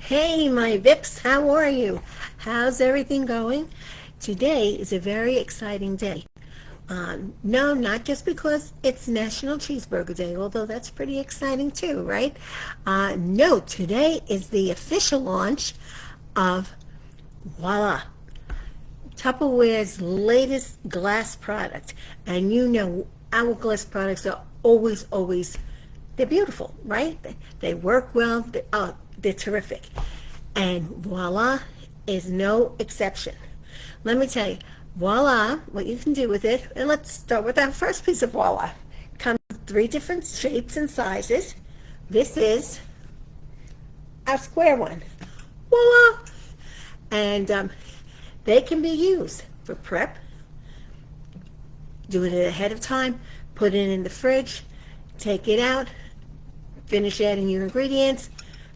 Hey, my Vips, how are you? How's everything going? Today is a very exciting day. No, not just because it's National Cheeseburger Day, although that's pretty exciting too, right? No, today is the official launch of Voila, Tupperware's latest glass product. And you know, our glass products are always, they're beautiful, right? They work well, they're terrific. And Voila is no exception. Let me tell you, Voila, what you can do with it, and let's start with our first piece of Voila. It comes in three different shapes and sizes. This is our square one. Voila! And they can be used for prep. Do it ahead of time, put it in the fridge, take it out, finish adding your ingredients,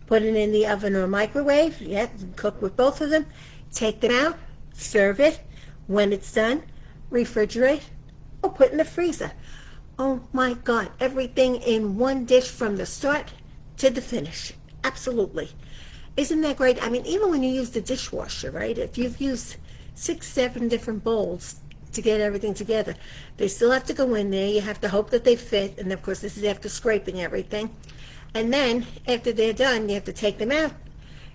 put it in the oven or microwave. Yeah, cook with both of them. Take them out, serve it. When it's done, refrigerate or put in the freezer. Oh my God, everything in one dish from the start to the finish. Absolutely. Isn't that great? I mean, even when you use the dishwasher, right? If you've used 6, 7 different bowls to get everything together, they still have to go in there. You have to hope that they fit. And of course, this is after scraping everything. And then after they're done, you have to take them out.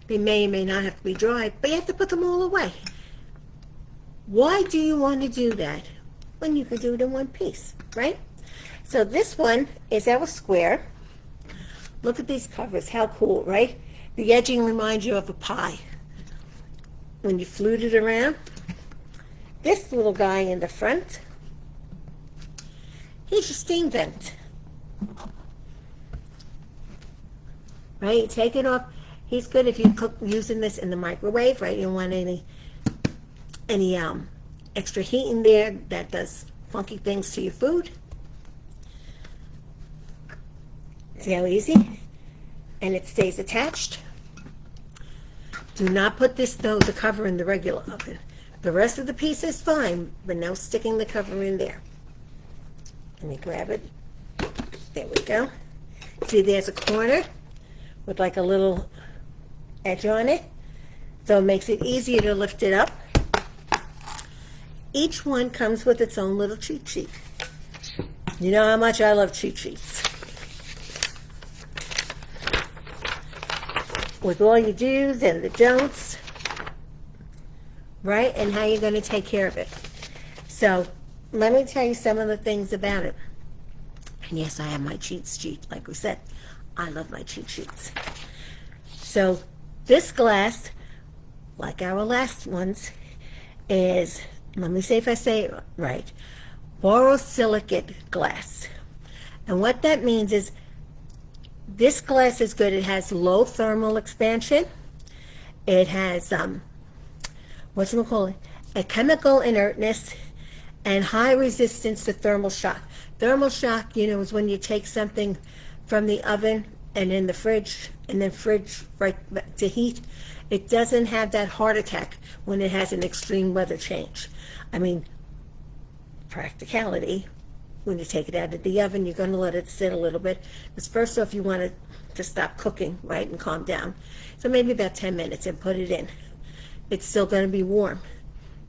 They may or may not have to be dry, but you have to put them all away. Why do you want to do that when you can do it in one piece, right? So this one is our square. Look at these covers, how cool, right? The edging reminds you of a pie. When you flute it around, this little guy in the front, here's your steam vent. Right, you take it off. He's good if you cook using this in the microwave, right? You don't want any extra heat in there that does funky things to your food. See how easy? And it stays attached. Do not put the cover in the regular oven. The rest of the piece is fine, but no sticking the cover in there. Let me grab it. There we go. See, there's a corner with like a little edge on it, so it makes it easier to lift it up. Each one comes with its own little cheat sheet. You know how much I love cheat sheets. With all your do's and the don'ts, right? And how you're going to take care of it. So let me tell you some of the things about it. And yes, I have my cheat sheet. Like we said, I love my cheat sheets. So this glass, like our last ones, is, let me see if I say it right, borosilicate glass. And what that means is this glass is good. It has low thermal expansion. It has, a chemical inertness and high resistance to thermal shock. Thermal shock, you know, is when you take something from the oven and in the fridge and then fridge right to heat. It doesn't have that heart attack when it has an extreme weather change. I mean, practicality, when you take it out of the oven, you're going to let it sit a little bit. Because first off, you want it to stop cooking, right, and calm down. So maybe about 10 minutes and put it in. It's still going to be warm.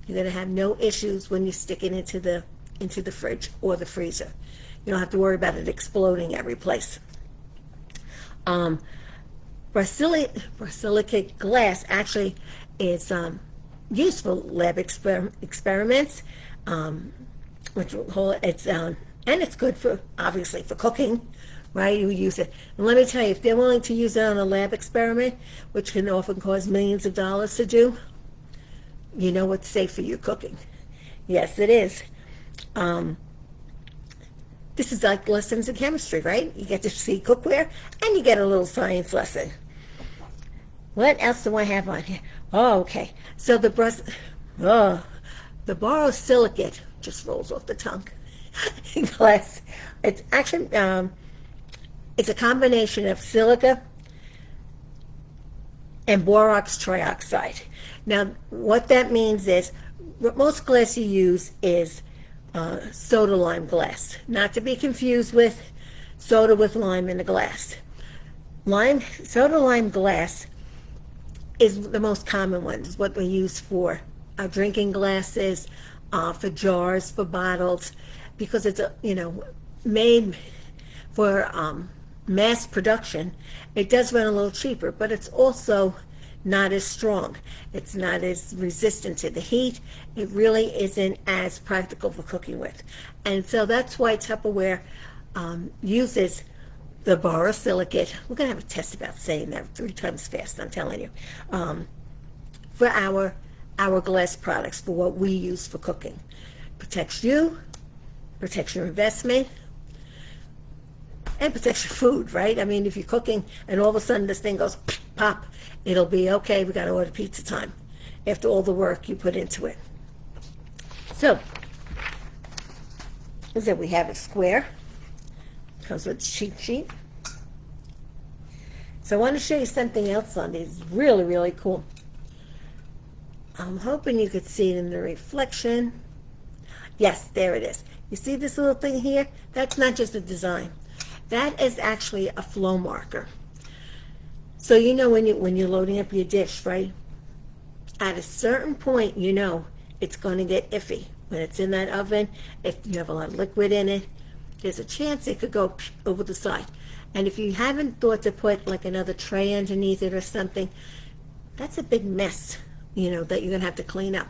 You're going to have no issues when you stick it into the fridge or the freezer. You don't have to worry about it exploding every place. Borosilicate glass actually is useful lab experiments, which and it's good for, obviously, for cooking, right? You use it. And let me tell you, if they're willing to use it on a lab experiment, which can often cost millions of dollars to do, you know what's safe for your cooking. Yes, it is. This is like lessons in chemistry, right? You get to see cookware, and you get a little science lesson. What else do I have on here? Oh, okay. So the borosilicate just rolls off the tongue. Glass. It's actually it's a combination of silica and borax trioxide. Now, what that means is, most glass you use is soda lime glass, not to be confused with soda with lime in a glass. Soda lime glass is the most common one. Is what we use for our drinking glasses, for jars, for bottles, because it's made for mass production. It does run a little cheaper, but it's also not as strong. It's not as resistant to the heat. It really isn't as practical for cooking with. And so that's why Tupperware uses the borosilicate. We're going to have a test about saying that 3 times fast, I'm telling you. For our glass products, for what we use for cooking. Protects you, protects your investment, and protects your food, right? I mean, if you're cooking and all of a sudden this thing goes pop, it'll be okay, we got to order pizza time after all the work you put into it. So, as I said, we have a square. Comes with a cheat sheet. So I want to show you something else on these. Really, really cool. I'm hoping you could see it in the reflection. Yes, there it is. You see this little thing here? That's not just a design. That is actually a flow marker. So you know when you're loading up your dish, right? At a certain point, you know it's going to get iffy. When it's in that oven, if you have a lot of liquid in it, there's a chance it could go over the side. And if you haven't thought to put like another tray underneath it or something, that's a big mess, that you're going to have to clean up.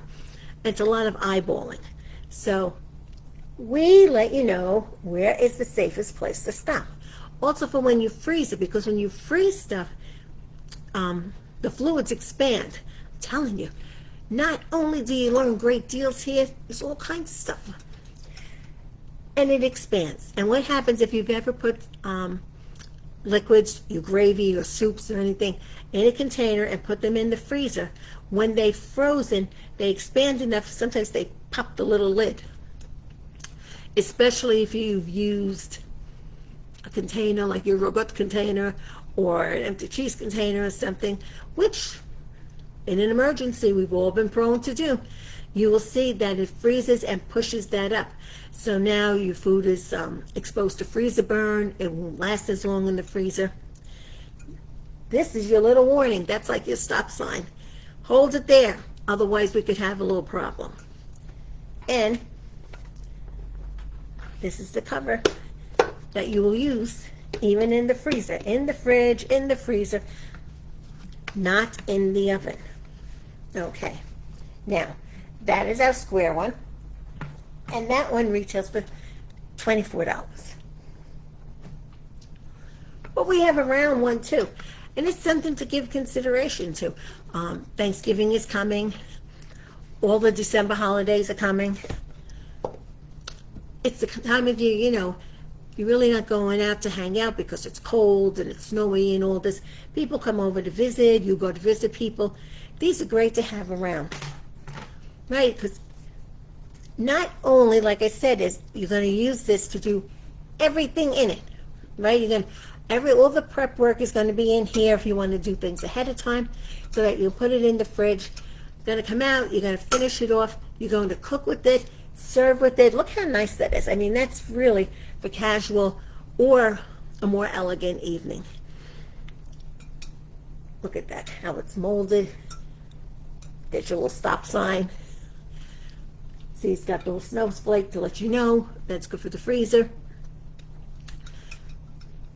It's a lot of eyeballing. So we let you know where is the safest place to stop. Also for when you freeze it, because when you freeze stuff, the fluids expand. I'm telling you, not only do you learn great deals here, there's all kinds of stuff. And it expands. And what happens if you've ever put liquids, your gravy or soups or anything, in a container and put them in the freezer, when they've frozen, they expand enough, sometimes they pop the little lid. Especially if you've used a container like your yogurt container or an empty cheese container or something, which in an emergency we've all been prone to do. You will see that it freezes and pushes that up. So now your food is exposed to freezer burn. It won't last as long in the freezer. This is your little warning. That's like your stop sign. Hold it there. Otherwise we could have a little problem. And this is the cover that you will use even in the freezer, in the fridge, in the freezer, not in the oven. Okay. Now, that is our square one. And that one retails for $24. But we have a round one too. And it's something to give consideration to. Thanksgiving is coming. All the December holidays are coming. It's the time of year, you're really not going out to hang out because it's cold and it's snowy and all this. People come over to visit. You go to visit people. These are great to have around. Right? Because not only, like I said, is you're going to use this to do everything in it. Right? You're going to, all the prep work is going to be in here if you want to do things ahead of time so that you put it in the fridge. You're going to come out. You're going to finish it off. You're going to cook with it. Serve with it. Look how nice that is. I mean, that's really for casual or a more elegant evening. Look at that, how it's molded. There's your little stop sign. See, it's got the little snowflake to let you know that's good for the freezer.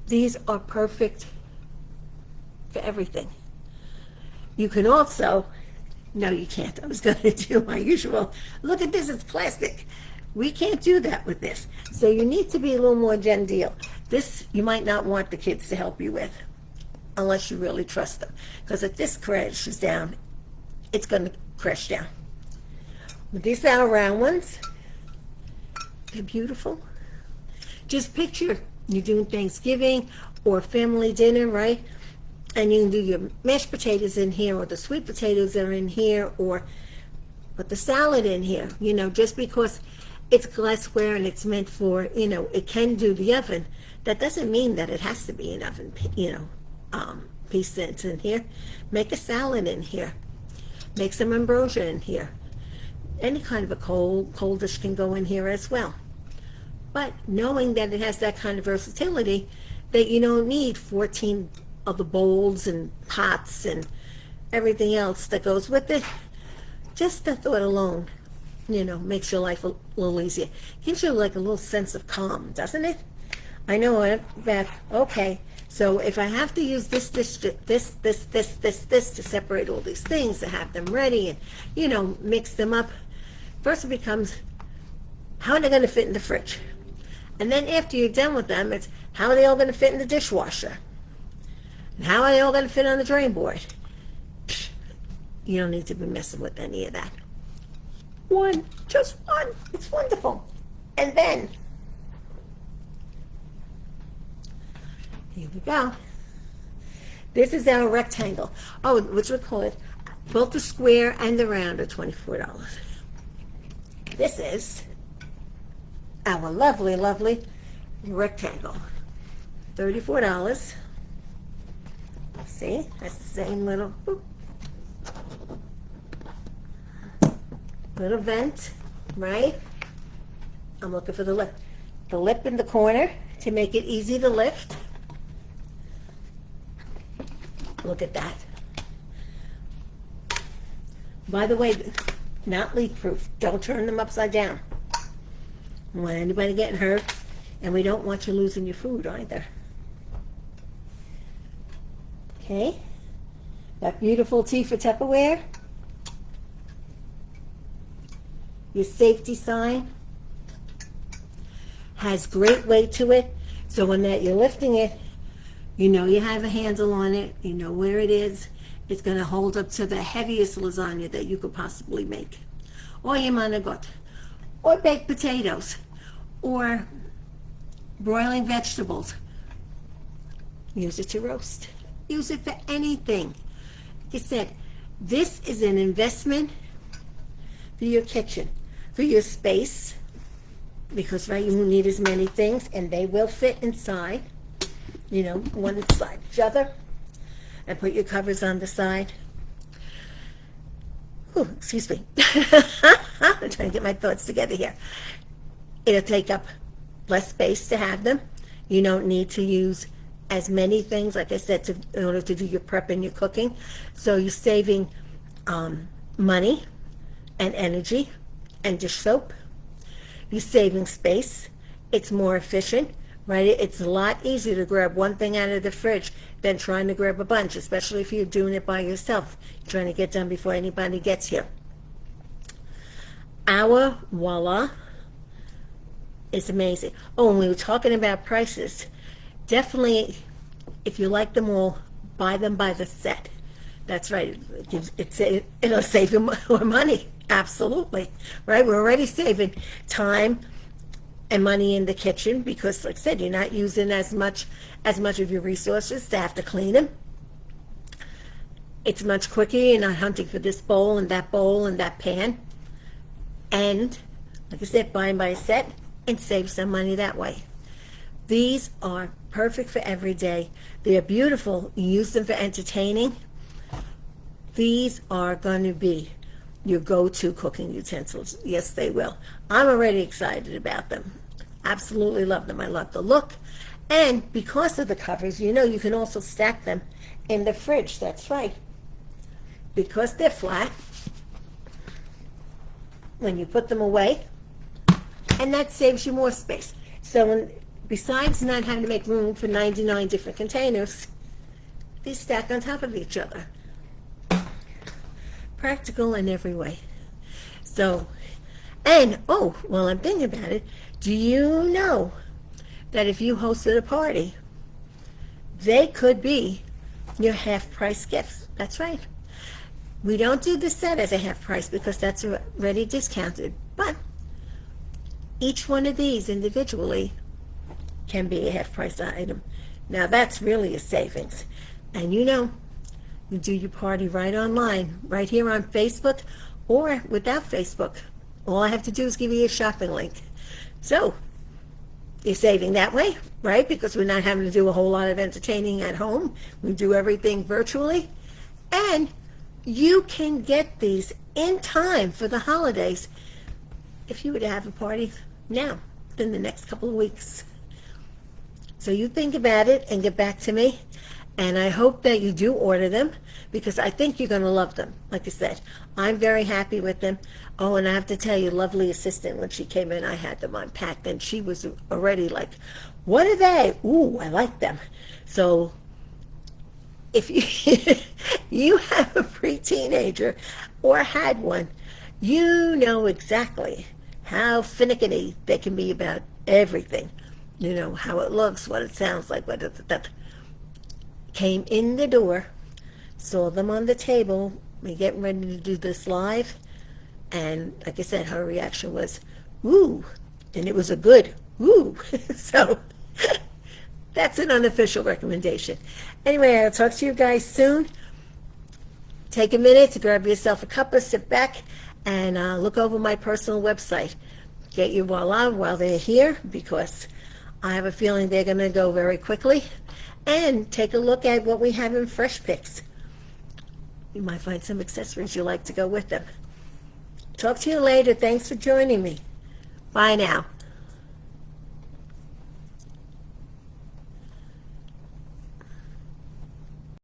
These are perfect for everything. You can also, no, you can't. I was going to do my usual, look at this, it's plastic. We can't do that with this. So you need to be a little more genteel. This, you might not want the kids to help you with, unless you really trust them. Because if this crashes down, it's going to crash down. But these are our round ones. They're beautiful. Just picture you're doing Thanksgiving or family dinner, right? And you can do your mashed potatoes in here, or the sweet potatoes are in here, or put the salad in here. Just because it's glassware and it's meant for, it can do the oven, that doesn't mean that it has to be an oven, piece that's in here. Make a salad in here. Make some ambrosia in here. Any kind of a cold dish can go in here as well. But knowing that it has that kind of versatility, that you don't need 14 of the bowls and pots and everything else that goes with it, just the thought alone, makes your life a little easier. Gives you like a little sense of calm, doesn't it? I know it, that, okay, so if I have to use this to separate all these things, to have them ready and, mix them up, first it becomes, how are they going to fit in the fridge? And then after you're done with them, it's, how are they all going to fit in the dishwasher? And how are they all going to fit on the drain board? You don't need to be messing with any of that. One, just one. It's wonderful. And then, here we go. This is our rectangle. Oh, which we call it, both the square and the round are $24. This is our lovely, lovely rectangle. $34. See, that's the same little vent, right? I'm looking for the lip. The lip in the corner to make it easy to lift. Look at that. By the way, not leak proof. Don't turn them upside down. We don't want anybody getting hurt, and we don't want you losing your food either. Okay, that beautiful T for Tupperware. Your safety sign has great weight to it, so when you're lifting it, you have a handle on it, you know where it is. It's going to hold up to the heaviest lasagna that you could possibly make, or your manigot, or baked potatoes, or broiling vegetables. Use it to roast. Use it for anything. Like I said, this is an investment for your kitchen, for your space, because right, you need as many things, and they will fit inside, one inside each other, and put your covers on the side. Ooh, excuse me. I'm trying to get my thoughts together here. It'll take up less space to have them. You don't need to use as many things, like I said, in order to do your prep and your cooking. So you're saving money and energy and dish soap. You're saving space. It's more efficient, right? It's a lot easier to grab one thing out of the fridge than trying to grab a bunch, especially if you're doing it by yourself. You're trying to get done before anybody gets here. Our Voila is amazing. Oh, and we were talking about prices. Definitely, if you like them all, buy them by the set. That's right. It'll save you more money. Absolutely. Right? We're already saving time and money in the kitchen because, like I said, you're not using as much of your resources to have to clean them. It's much quicker. You're not hunting for this bowl and that pan. And, like I said, buying by a set and save some money that way. These are perfect for every day. They are beautiful. You use them for entertaining. These are going to be your go-to cooking utensils. Yes, they will. I'm already excited about them. Absolutely love them. I love the look. And because of the covers, you can also stack them in the fridge. That's right. Because they're flat, when you put them away, and that saves you more space. So besides not having to make room for 99 different containers, these stack on top of each other. Practical in every way. So, and, while I'm thinking about it, do you know that if you hosted a party, they could be your half-price gifts? That's right. We don't do the set as a half price because that's already discounted, but each one of these individually can be a half-price item. Now that's really a savings. And you do your party right online, right here on Facebook, or without Facebook. All I have to do is give you a shopping link. So you're saving that way, right? Because we're not having to do a whole lot of entertaining at home. We do everything virtually. And you can get these in time for the holidays if you were to have a party now, in the next couple of weeks. So you think about it and get back to me. And I hope that you do order them because I think you're going to love them. Like I said, I'm very happy with them. Oh, and I have to tell you, lovely assistant, when she came in, I had them unpacked, and she was already like, what are they? Ooh, I like them. So if you, you have a pre-teenager or had one, you know exactly how finicky they can be about everything. You know, how it looks, what it sounds like, what it came in the door, saw them on the table, we getting ready to do this live, and like I said, her reaction was, ooh, and it was a good, ooh. So that's an unofficial recommendation. Anyway, I'll talk to you guys soon. Take a minute to grab yourself a cuppa, sit back, and look over my personal website. Get your Voila while they're here, because I have a feeling they're going to go very quickly. And take a look at what we have in Fresh Picks. You might find some accessories you like to go with them. Talk to you later. Thanks for joining me. Bye now.